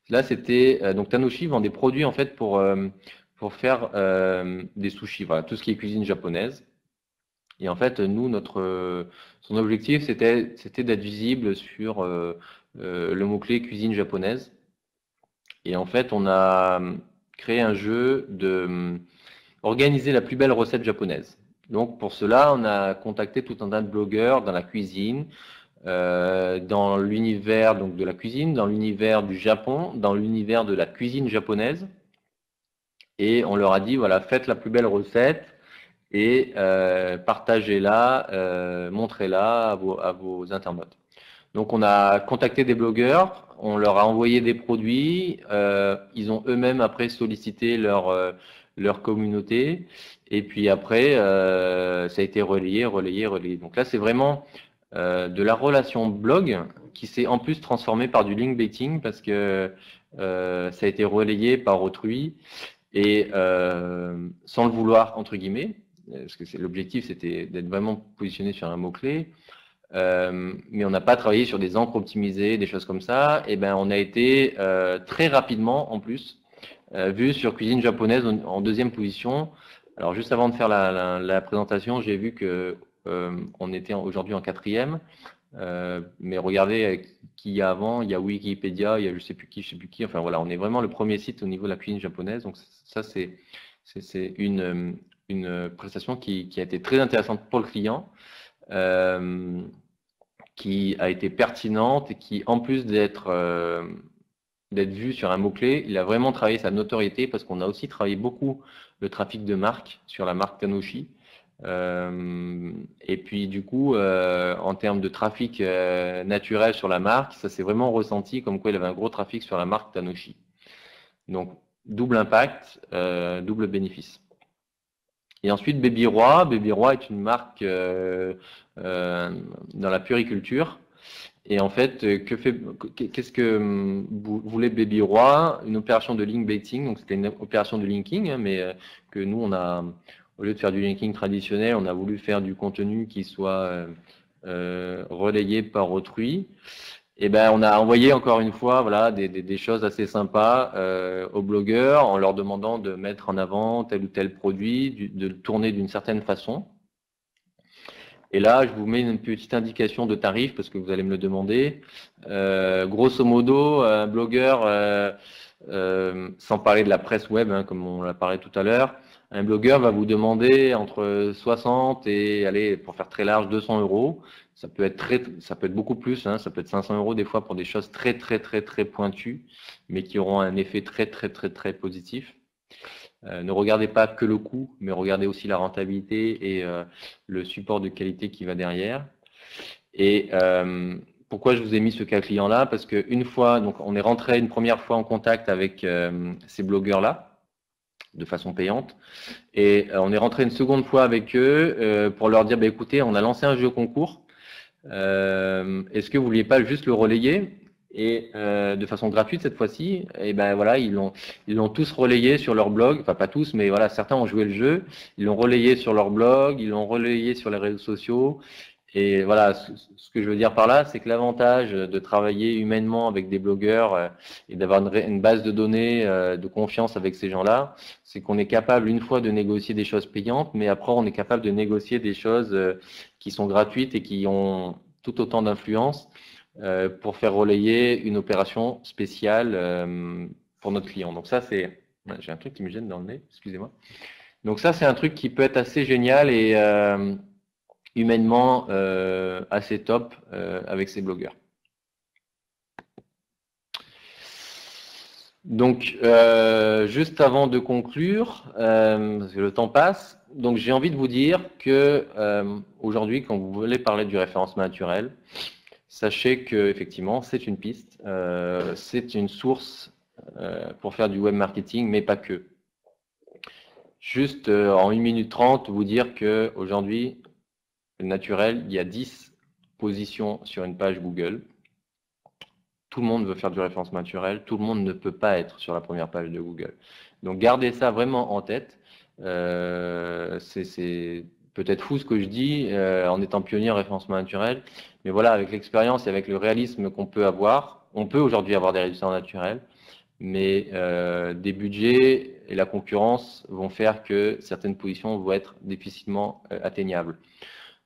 Là, c'était donc Tanoshi vend des produits en fait pour faire des sushis, voilà, tout ce qui est cuisine japonaise. Et en fait, nous, son objectif, c'était d'être visible sur le mot-clé cuisine japonaise. Et en fait, on a créé un jeu de organiser la plus belle recette japonaise. Donc pour cela, on a contacté tout un tas de blogueurs dans la cuisine, dans l'univers donc de la cuisine, dans l'univers du Japon, dans l'univers de la cuisine japonaise. Et on leur a dit, voilà, faites la plus belle recette et partagez-la, montrez-la à vos internautes. Donc on a contacté des blogueurs, on leur a envoyé des produits, ils ont eux-mêmes après sollicité leur communauté, et puis après ça a été relayé. Donc là c'est vraiment de la relation blog qui s'est en plus transformée par du link baiting parce que ça a été relayé par autrui et sans le vouloir entre guillemets, parce que l'objectif c'était d'être vraiment positionné sur un mot-clé. Mais on n'a pas travaillé sur des encres optimisées, des choses comme ça. Et ben, on a été très rapidement, en plus, vu sur cuisine japonaise en 2e position. Alors, juste avant de faire la présentation, j'ai vu que on était aujourd'hui en 4e. Mais regardez qui il y a avant. Il y a Wikipédia, il y a je sais plus qui. Enfin voilà, on est vraiment le premier site au niveau de la cuisine japonaise. Donc ça, c'est une prestation qui a été très intéressante pour le client. Qui a été pertinente et qui, en plus d'être vu sur un mot-clé, il a vraiment travaillé sa notoriété parce qu'on a aussi travaillé beaucoup le trafic de marque sur la marque Tanoshi. Et puis du coup, en termes de trafic naturel sur la marque, ça s'est vraiment ressenti comme quoi il avait un gros trafic sur la marque Tanoshi. Donc, double impact, double bénéfice. Et ensuite, Baby Roi. Baby Roi est une marque dans la puriculture. Et en fait, qu'est-ce que voulait Baby Roi? Une opération de link baiting. Donc, c'était une opération de linking, mais que nous, on a, au lieu de faire du linking traditionnel, on a voulu faire du contenu qui soit relayé par autrui. Et ben, on a envoyé encore une fois voilà, des choses assez sympas aux blogueurs en leur demandant de mettre en avant tel ou tel produit, de le tourner d'une certaine façon. Et là, je vous mets une petite indication de tarif parce que vous allez me le demander. Grosso modo, un blogueur, sans parler de la presse web, hein, comme on l'a parlé tout à l'heure, un blogueur va vous demander entre 60 et, allez, pour faire très large, 200 euros. Ça peut être beaucoup plus, hein, ça peut être 500 euros des fois pour des choses très, très, très, très pointues, mais qui auront un effet très, très, très, très positif. Ne regardez pas que le coût, mais regardez aussi la rentabilité et le support de qualité qui va derrière. Et pourquoi je vous ai mis ce cas client-là? Parce qu'une fois, donc on est rentré une première fois en contact avec ces blogueurs-là, de façon payante, et on est rentré une seconde fois avec eux pour leur dire, bah, écoutez, on a lancé un jeu concours, est-ce que vous ne vouliez pas juste le relayer? Et de façon gratuite cette fois-ci, et ben voilà, ils l'ont tous relayé sur leur blog, enfin pas tous, mais voilà, certains ont joué le jeu, ils l'ont relayé sur leur blog, ils l'ont relayé sur les réseaux sociaux. Et voilà, ce que je veux dire par là, c'est que l'avantage de travailler humainement avec des blogueurs et d'avoir une base de données de confiance avec ces gens-là, c'est qu'on est capable une fois de négocier des choses payantes, mais après on est capable de négocier des choses qui sont gratuites et qui ont tout autant d'influence pour faire relayer une opération spéciale pour notre client. Donc ça, c'est... J'ai un truc qui me gêne dans le nez, excusez-moi. Donc ça, c'est un truc qui peut être assez génial et humainement assez top avec ces blogueurs. Donc, juste avant de conclure, parce que le temps passe, donc j'ai envie de vous dire que aujourd'hui, quand vous voulez parler du référencement naturel, sachez que effectivement, c'est une piste, c'est une source pour faire du web marketing, mais pas que. Juste en 1 minute 30, vous dire que aujourd'hui, le naturel, il y a 10 positions sur une page Google. Tout le monde veut faire du référencement naturel, tout le monde ne peut pas être sur la première page de Google. Donc gardez ça vraiment en tête. C'est peut-être fou ce que je dis en étant pionnier en référencement naturel, mais voilà, avec l'expérience et avec le réalisme qu'on peut avoir, on peut aujourd'hui avoir des résultats naturels, mais des budgets et la concurrence vont faire que certaines positions vont être difficilement atteignables.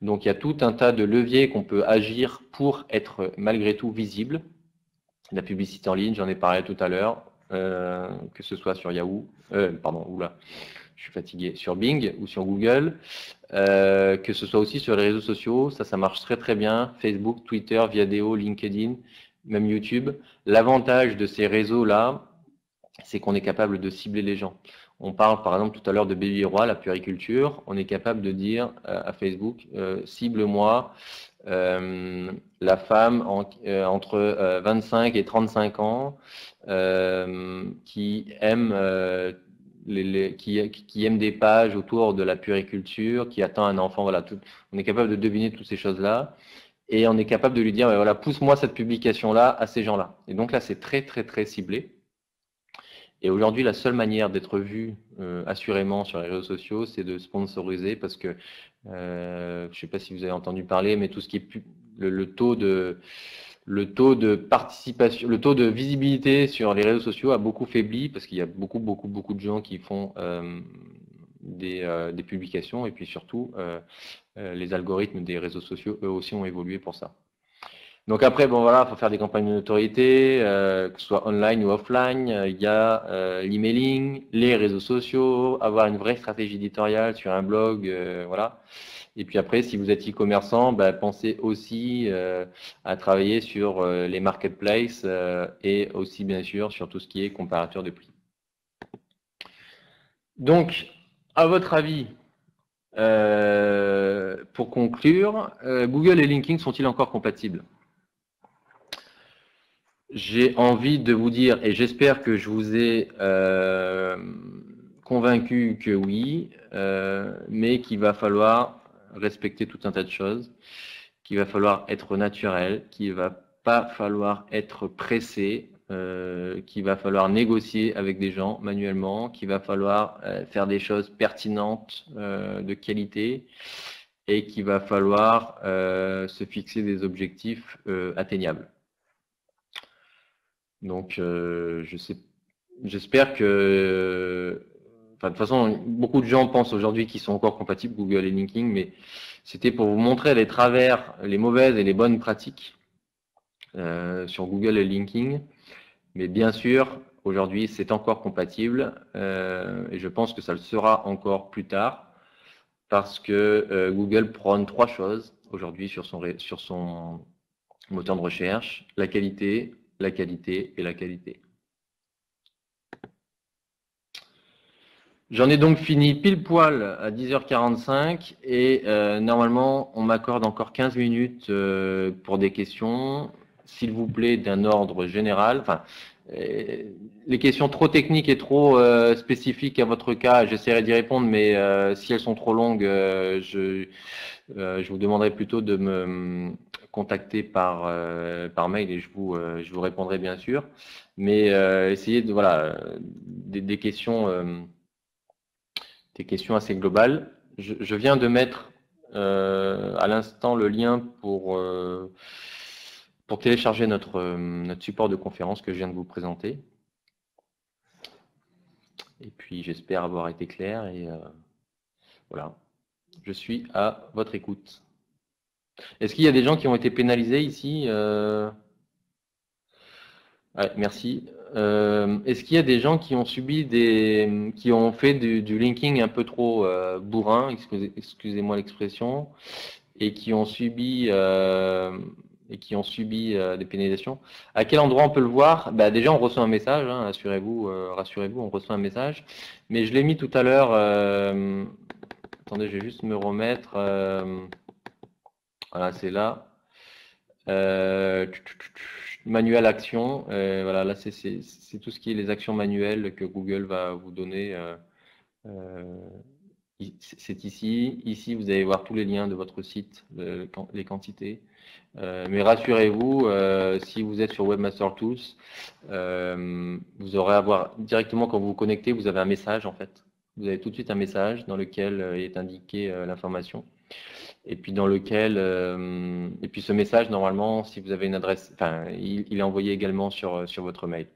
Donc il y a tout un tas de leviers qu'on peut agir pour être malgré tout visible. La publicité en ligne, j'en ai parlé tout à l'heure, que ce soit sur Yahoo, oula, je suis fatigué, sur Bing ou sur Google, que ce soit aussi sur les réseaux sociaux, ça marche très très bien, Facebook, Twitter, Viadeo, LinkedIn, même YouTube. L'avantage de ces réseaux-là, c'est qu'on est capable de cibler les gens. On parle par exemple tout à l'heure de Baby Roi, la puériculture, on est capable de dire à Facebook, cible-moi la femme entre 25 et 35 ans qui aime qui aime des pages autour de la puériculture, qui attend un enfant, voilà, on est capable de deviner toutes ces choses-là et on est capable de lui dire, voilà, pousse-moi cette publication-là à ces gens-là. Et donc là, c'est très, très, très ciblé. Et aujourd'hui, la seule manière d'être vu assurément sur les réseaux sociaux, c'est de sponsoriser parce que je ne sais pas si vous avez entendu parler, mais tout ce qui est le taux de participation, le taux de visibilité sur les réseaux sociaux a beaucoup faibli parce qu'il y a beaucoup de gens qui font des publications et puis surtout les algorithmes des réseaux sociaux eux aussi ont évolué pour ça. Donc après, bon voilà, il faut faire des campagnes de notoriété, que ce soit online ou offline. Il y a l'emailing, les réseaux sociaux, avoir une vraie stratégie éditoriale sur un blog, voilà. Et puis après, si vous êtes e-commerçant, bah, pensez aussi à travailler sur les marketplaces et aussi bien sûr sur tout ce qui est comparateur de prix. Donc, à votre avis, pour conclure, Google et LinkedIn sont-ils encore compatibles ? J'ai envie de vous dire, et j'espère que je vous ai convaincu que oui, mais qu'il va falloir respecter tout un tas de choses, qu'il va falloir être naturel, qu'il va pas falloir être pressé, qu'il va falloir négocier avec des gens manuellement, qu'il va falloir faire des choses pertinentes, de qualité, et qu'il va falloir se fixer des objectifs atteignables. Donc, j'espère que, enfin, de toute façon, beaucoup de gens pensent aujourd'hui qu'ils sont encore compatibles, Google et LinkedIn, mais c'était pour vous montrer les travers, les mauvaises et les bonnes pratiques sur Google et LinkedIn. Mais bien sûr, aujourd'hui, c'est encore compatible et je pense que ça le sera encore plus tard parce que Google prône 3 choses aujourd'hui sur son moteur de recherche, la qualité et la qualité. J'en ai donc fini pile poil à 10h45 et normalement on m'accorde encore 15 minutes pour des questions, s'il vous plaît, d'un ordre général. Enfin, les questions trop techniques et trop spécifiques à votre cas, j'essaierai d'y répondre, mais si elles sont trop longues, je vous demanderai plutôt de me contacter par mail et je vous répondrai bien sûr. Mais essayez de voilà des questions assez globales. Je viens de mettre à l'instant le lien pour télécharger notre support de conférence que je viens de vous présenter. Et puis j'espère avoir été clair et voilà. Je suis à votre écoute. Est-ce qu'il y a des gens qui ont été pénalisés ici ouais, merci. Est-ce qu'il y a des gens qui ont subi qui ont fait du linking un peu trop bourrin, excusez-moi l'expression, et qui ont subi des pénalisations? À quel endroit on peut le voir? Bah, déjà, on reçoit un message, hein, rassurez-vous, on reçoit un message. Mais je l'ai mis tout à l'heure. Attendez, je vais juste me remettre. Voilà, c'est là. Manuel action, voilà, là c'est tout ce qui est les actions manuelles que Google va vous donner. C'est ici. Ici, vous allez voir tous les liens de votre site, les quantités. Mais rassurez-vous, si vous êtes sur Webmaster Tools, vous aurez à voir directement quand vous vous connectez, vous avez un message en fait. Vous avez tout de suite un message dans lequel est indiquée l'information. Et puis dans lequel, et puis ce message normalement, si vous avez une adresse, enfin, il est envoyé également sur votre mail.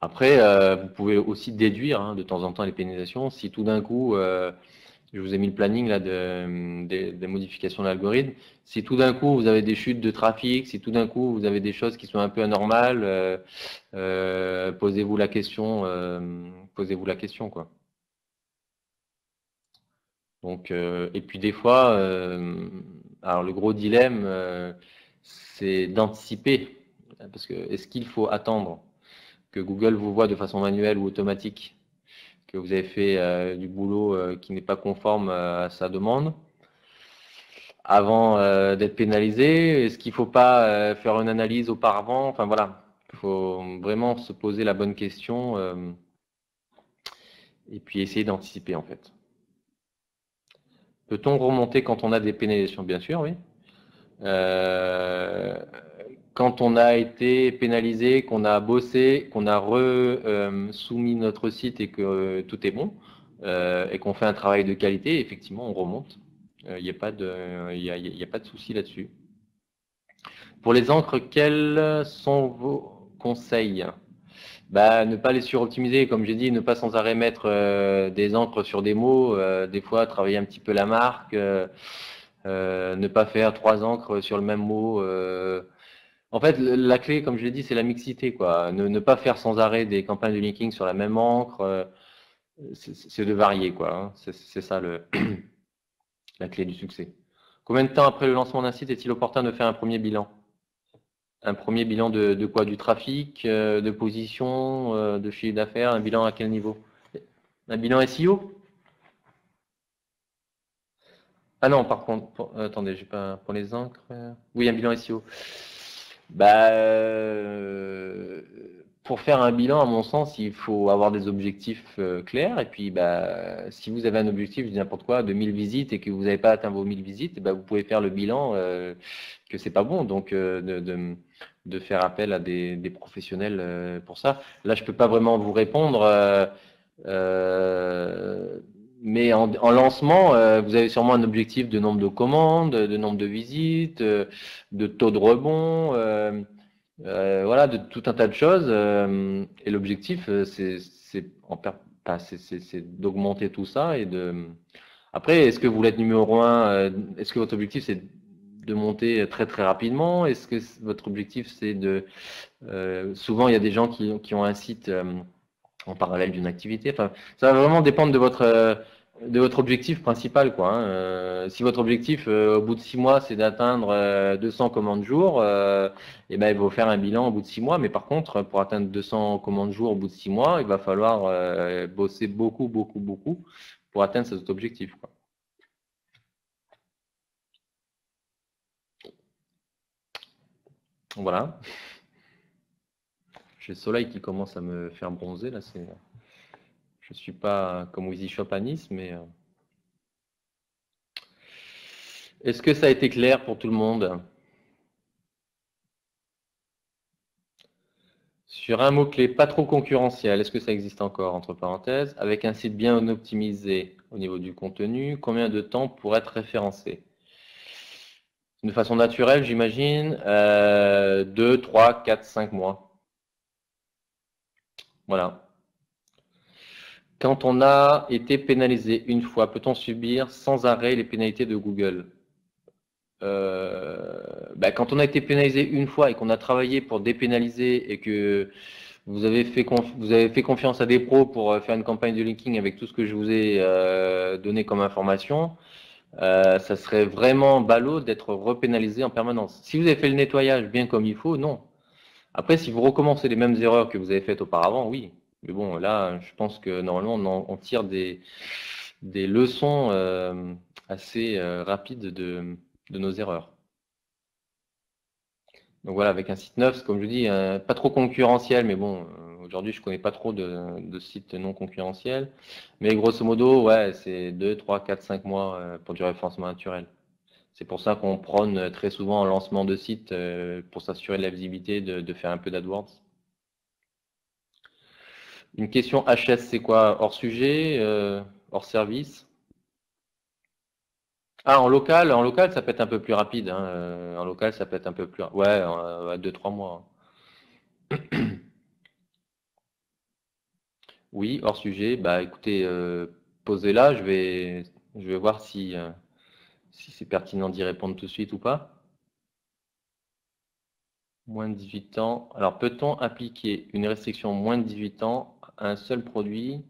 Après, vous pouvez aussi déduire hein, de temps en temps les pénalisations. Si tout d'un coup, je vous ai mis le planning là des modifications de l'algorithme. Si tout d'un coup vous avez des chutes de trafic, si tout d'un coup vous avez des choses qui sont un peu anormales, posez-vous la question, quoi. Donc, et puis des fois, alors le gros dilemme, c'est d'anticiper, parce que est-ce qu'il faut attendre que Google vous voit de façon manuelle ou automatique, que vous avez fait du boulot qui n'est pas conforme à sa demande, avant d'être pénalisé? Est-ce qu'il ne faut pas faire une analyse auparavant? Enfin voilà, il faut vraiment se poser la bonne question et puis essayer d'anticiper en fait. Peut-on remonter quand on a des pénalisations? Bien sûr, oui. Quand on a été pénalisé, qu'on a bossé, qu'on a soumis notre site et que tout est bon, et qu'on fait un travail de qualité, effectivement, on remonte. Il n'y a pas de souci là-dessus. Pour les encres, quels sont vos conseils? Bah, ne pas les suroptimiser, comme j'ai dit, ne pas sans arrêt mettre des encres sur des mots, des fois travailler un petit peu la marque, ne pas faire 3 encres sur le même mot. En fait, la clé, comme je l'ai dit, c'est la mixité, quoi. Ne pas faire sans arrêt des campagnes de linking sur la même encre, c'est de varier, quoi. Hein. C'est ça la clé du succès. Combien de temps après le lancement d'un site est-il opportun de faire un premier bilan? Un premier bilan de quoi? Du trafic, de position, de chiffre d'affaires? Un bilan à quel niveau? Un bilan SEO? Ah non, par contre, attendez, j'ai pas pour les encres. Oui, un bilan SEO. Bah, pour faire un bilan, à mon sens, il faut avoir des objectifs clairs. Et puis, bah, si vous avez un objectif, je dis n'importe quoi, de 1000 visites et que vous n'avez pas atteint vos 1000 visites, bah, vous pouvez faire le bilan que c'est pas bon. Donc, de faire appel à des professionnels pour ça. Là, je peux pas vraiment vous répondre. Mais en lancement, vous avez sûrement un objectif de nombre de commandes, de nombre de visites, de taux de rebond. Voilà, de tout un tas de choses. Et l'objectif, c'est d'augmenter tout ça et de. Après, est-ce que vous voulez être numéro un? Est-ce que votre objectif c'est de monter très très rapidement? Est-ce que votre objectif c'est de. Souvent, il y a des gens qui ont un site en parallèle d'une activité. Enfin, ça va vraiment dépendre de votre objectif principal, quoi. Hein. Si votre objectif au bout de 6 mois c'est d'atteindre 200 commandes jour, et ben il faut faire un bilan au bout de 6 mois. Mais par contre, pour atteindre 200 commandes jour au bout de 6 mois, il va falloir bosser beaucoup, beaucoup, beaucoup pour atteindre cet objectif, quoi. Voilà. J'ai le soleil qui commence à me faire bronzer là. Je suis pas comme Wheezy Shop à Nice, mais est-ce que ça a été clair pour tout le monde? Sur un mot-clé pas trop concurrentiel, est-ce que ça existe encore, entre parenthèses, avec un site bien optimisé au niveau du contenu, combien de temps pour être référencé? De façon naturelle, j'imagine, 2, 3, 4, 5 mois. Voilà. Quand on a été pénalisé une fois, peut-on subir sans arrêt les pénalités de Google? Quand on a été pénalisé une fois et qu'on a travaillé pour dépénaliser et que vous avez fait confiance à des pros pour faire une campagne de linking avec tout ce que je vous ai donné comme information, ça serait vraiment ballot d'être repénalisé en permanence. Si vous avez fait le nettoyage bien comme il faut, non. Après, si vous recommencez les mêmes erreurs que vous avez faites auparavant, oui. Mais bon, là, je pense que normalement, on tire des leçons assez rapides de nos erreurs. Donc voilà, avec un site neuf, comme je dis, pas trop concurrentiel, mais bon, aujourd'hui je connais pas trop de sites non concurrentiels. Mais grosso modo, ouais, c'est 2, 3, 4, 5 mois pour du référencement naturel. C'est pour ça qu'on prône très souvent en lancement de site pour s'assurer de la visibilité, de faire un peu d'AdWords. Une question HS, c'est quoi? Hors sujet, hors service? Ah, en local, ça peut être un peu plus rapide. Hein, en local, ça peut être un peu plus. Ouais, 2-3 mois. Oui, hors sujet. Bah écoutez, posez-la, je vais voir si c'est pertinent d'y répondre tout de suite ou pas. Moins de 18 ans. Alors, peut-on appliquer une restriction moins de 18 ans à un seul produit?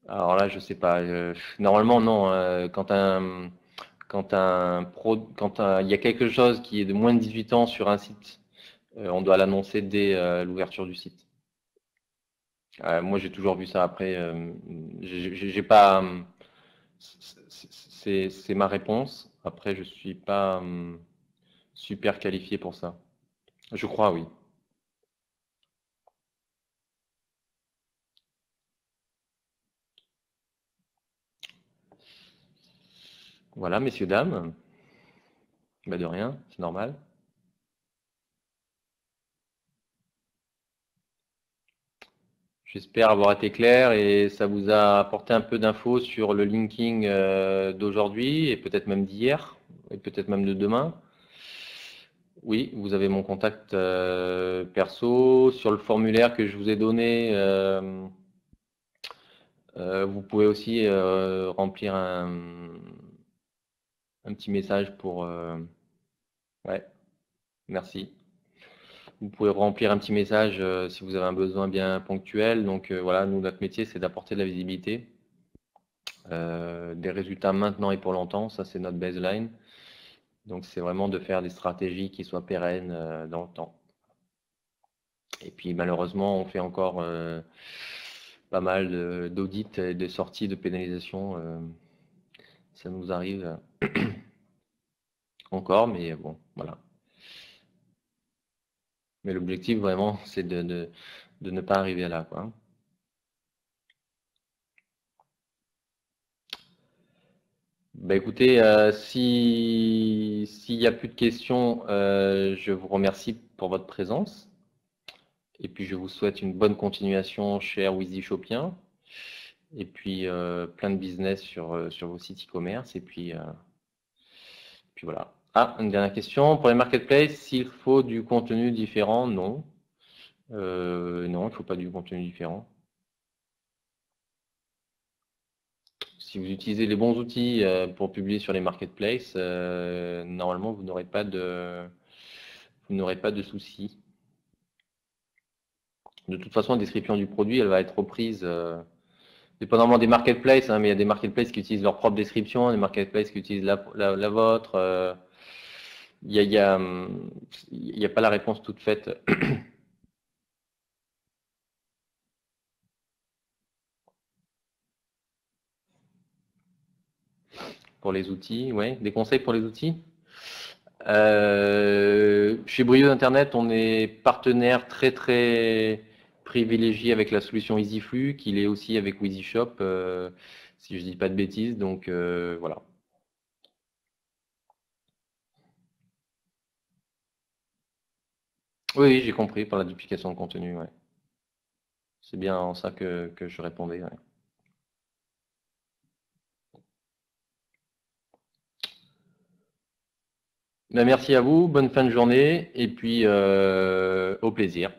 Alors là, je sais pas. Normalement, non. Il y a quelque chose qui est de moins de 18 ans sur un site, on doit l'annoncer dès l'ouverture du site. Moi, j'ai toujours vu ça. Après, j'ai pas. C'est ma réponse. Après, je suis pas super qualifié pour ça. Je crois, oui. Voilà, messieurs, dames. Bah, de rien, c'est normal. J'espère avoir été clair et ça vous a apporté un peu d'infos sur le linking d'aujourd'hui et peut-être même d'hier et peut-être même de demain. Oui, vous avez mon contact perso. Sur le formulaire que je vous ai donné, vous pouvez aussi remplir un petit message pour. Ouais, merci. Vous pouvez remplir un petit message si vous avez un besoin bien ponctuel. Donc voilà, nous, notre métier, c'est d'apporter de la visibilité, des résultats maintenant et pour longtemps. Ça, c'est notre baseline. Donc c'est vraiment de faire des stratégies qui soient pérennes dans le temps. Et puis malheureusement, on fait encore pas mal d'audits et de sorties de pénalisation. Ça nous arrive encore, mais bon, voilà. Mais l'objectif vraiment, c'est de ne pas arriver là, quoi. Bah écoutez, s'il n'y a plus de questions, je vous remercie pour votre présence. Et puis je vous souhaite une bonne continuation, cher Wheezy Shopien. Et puis plein de business sur vos sites e-commerce. Et puis voilà. Ah, une dernière question. Pour les marketplaces, s'il faut du contenu différent, non. Non, il ne faut pas du contenu différent. Si vous utilisez les bons outils pour publier sur les marketplaces, normalement, vous n'aurez pas de soucis. De toute façon, la description du produit, elle va être reprise, dépendamment des marketplaces, hein, mais il y a des marketplaces qui utilisent leur propre description, des marketplaces qui utilisent la vôtre. Il n'y a, y a pas la réponse toute faite. Pour les outils, ouais. Des conseils pour les outils? Chez Brio Internet, on est partenaire très très privilégié avec la solution EasyFlux, qu'il est aussi avec WeezyShop, si je dis pas de bêtises. Donc voilà. Oui, oui, j'ai compris par la duplication de contenu. Ouais. C'est bien en ça que je répondais. Ouais. Ben, merci à vous, bonne fin de journée et puis au plaisir.